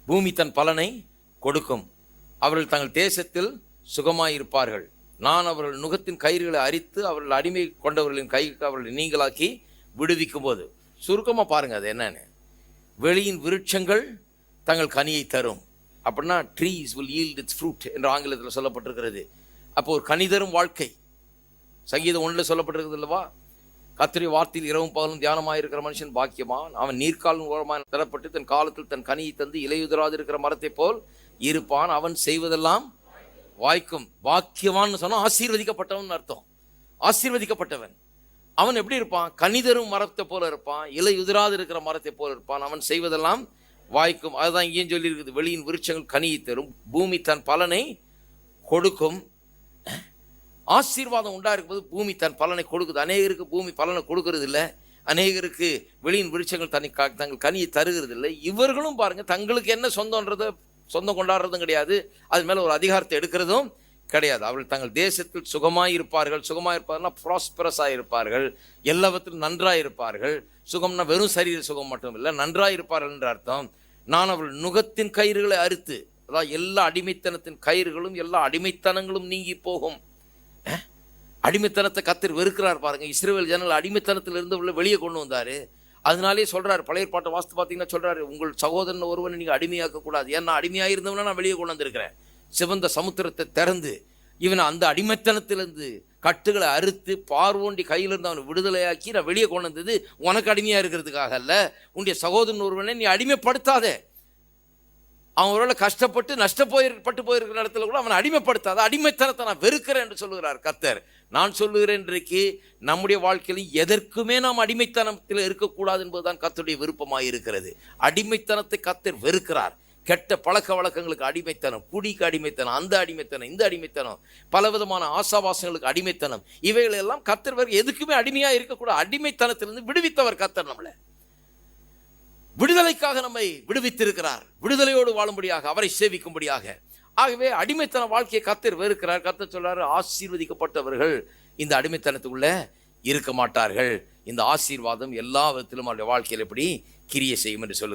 பூமி தன் பலனை கொடுக்கும். அவர்கள் தங்கள் தேசத்தில் சுகமாயிருப்பார்கள். நான் அவர்கள் நுகத்தின் கயிறுகளை அரித்து அவர்கள் அடிமை கொண்டவர்களின் கைக்கு அவர்களை நீங்களாக்கி விடுவிக்கும் போது. சுருக்கமாக பாருங்கள் அது என்னன்னு. வெளியின் விருட்சங்கள் தங்கள் கனியை தரும். அப்படின்னா trees will yield its fruit என்று ஆங்கிலத்தில் சொல்லப்பட்டிருக்கிறது. அப்போ ஒரு கனி தரும் வாழ்க்கை. சங்கீதம் 1 சொல்லப்பட்டிருக்கிறது அல்லவா? கர்த்தருடைய வார்த்தையில் இரவும் பகலும் தியானமாயிருக்கிற மனுஷன் பாக்கியமான். அவன் நீர்க்காலின் ஓரமாக தரப்பட்டு தன் காலத்தில் தன் கனியை தந்து இலையுதிராது இருக்கிற மரத்தை போல் இருப்பான். அவன் செய்வதெல்லாம் வாய்க்கும். பாக்கியவான்னு சொன்னா ஆசீர்வதிக்கப்பட்டவன் அர்த்தம். ஆசீர்வதிக்கப்பட்டவன். அவன் எப்படி இருப்பான்? கனிதரும் மரத்தை போல இருப்பான், இலை உதிராது இருக்கிற மரத்தை போல இருப்பான். அவன் செய்வதெல்லாம் வாய்க்கும். அதுதான் இங்கேயும் சொல்லி இருக்குது. வெளியின் விருட்சங்கள் கனியை தரும், பூமி தன் பலனை கொடுக்கும். ஆசீர்வாதம் உண்டா இருக்கும்போது பூமி தன் பலனை கொடுக்குது. அநேகருக்கு பூமி பலனை கொடுக்கறது இல்லை. அநேகருக்கு வெளியின் விருட்சங்கள் தங்கள் கனியை தருகிறது இல்லை. இவர்களும் பாருங்க, தங்களுக்கு என்ன சொந்தம்ன்றதை சொந்தம் கொண்டாடுறதும் கிடையாது, அது மேலே ஒரு அதிகாரத்தை எடுக்கிறதும் கிடையாது. அவர்கள் தங்கள் தேசத்தில் சுகமாய் இருப்பார்கள். சுகமாக இருப்பார்கள்னா ப்ராஸ்பரஸாக இருப்பார்கள், எல்லாவற்றிலும் நன்றாக இருப்பார்கள். சுகம்னா வெறும் சரீர சுகம் மட்டும் இல்லை, நன்றாக இருப்பார்கள் என்ற அர்த்தம். நான் அவர்கள் நுகத்தின் கயிறுகளை அறுத்து, அதாவது எல்லா அடிமைத்தனத்தின் கயிறுகளும் எல்லா அடிமைத்தனங்களும் நீங்கி போகும். அடிமைத்தனத்தை கர்த்தர் வெறுக்கிறார் பாருங்க. இஸ்ரவேல் ஜனங்கள் அடிமைத்தனத்தில் இருந்து வெளியே கொண்டு வந்தாரு. அதனாலே சொல்றாரு, பழைய ஏற்பாட்டை வாஸ்து பார்த்தீங்கன்னா சொல்றாரு, உங்கள் சகோதரன் ஒருவனை நீங்கள் அடிமையாக்க கூடாது. ஏன்னா அடிமையாக இருந்தவனா நான் வெளியே கொண்டு வந்திருக்கிறேன். சிவந்த சமுத்திரத்தை திறந்து இவனை அந்த அடிமைத்தனத்திலிருந்து கட்டுகளை அறுத்து பார்வோண்டி கையிலிருந்து அவனை விடுதலையாக்கி நான் வெளியே கொண்டு வந்தது உனக்கு அடிமையாக இருக்கிறதுக்காக அல்ல. உன்னுடைய சகோதரன் ஒருவனை நீ அடிமைப்படுத்தாதே. அவன் ஒருவேளை கஷ்டப்பட்டு நஷ்டப்பட்டு போயிருக்கிற இடத்துல கூட அவனை அடிமைப்படுத்தாத. அடிமைத்தனத்தை நான் வெறுக்கிறேன் என்று சொல்லுகிறார் கர்த்தர். நான் சொல்லுகிறேன், இன்றைக்கு நம்முடைய வாழ்க்கையில் எதற்குமே நாம் அடிமைத்தனத்தில் இருக்கக்கூடாது என்பதுதான் கர்த்தருடைய விருப்பமாக இருக்கிறது. அடிமைத்தனத்தை கர்த்தர் வெறுக்கிறார். கெட்ட பழக்க வழக்கங்களுக்கு அடிமைத்தனம், குடிக்கு அடிமைத்தனம், அந்த அடிமைத்தனம், இந்த அடிமைத்தனம், பலவிதமான ஆசாவாசங்களுக்கு அடிமைத்தனம், இவைகளெல்லாம் கர்த்தர் எதுக்குமே அடிமையாக இருக்கக்கூடாது. அடிமைத்தனத்திலிருந்து விடுவித்தவர் கர்த்தர். நம்மளை விடுதலைக்காக நம்மை விடுவித்திருக்கிறார். விடுதலையோடு வாழும்படியாக, அவரை சேவிக்கும்படியாக. ஆகவே அடிமைத்தன வாழ்க்கையை கர்த்தர் வெறுக்கிறார். கர்த்தர் சொல்றாரு, ஆசீர்வதிக்கப்பட்டவர்கள் இந்த அடிமைத்தனத்துக்குள்ள இருக்க மாட்டார்கள். இந்த ஆசீர்வாதம் எல்லா விதத்திலும் அவருடைய வாழ்க்கையில் எப்படி கிரியை செய்யும் என்று சொல்லு.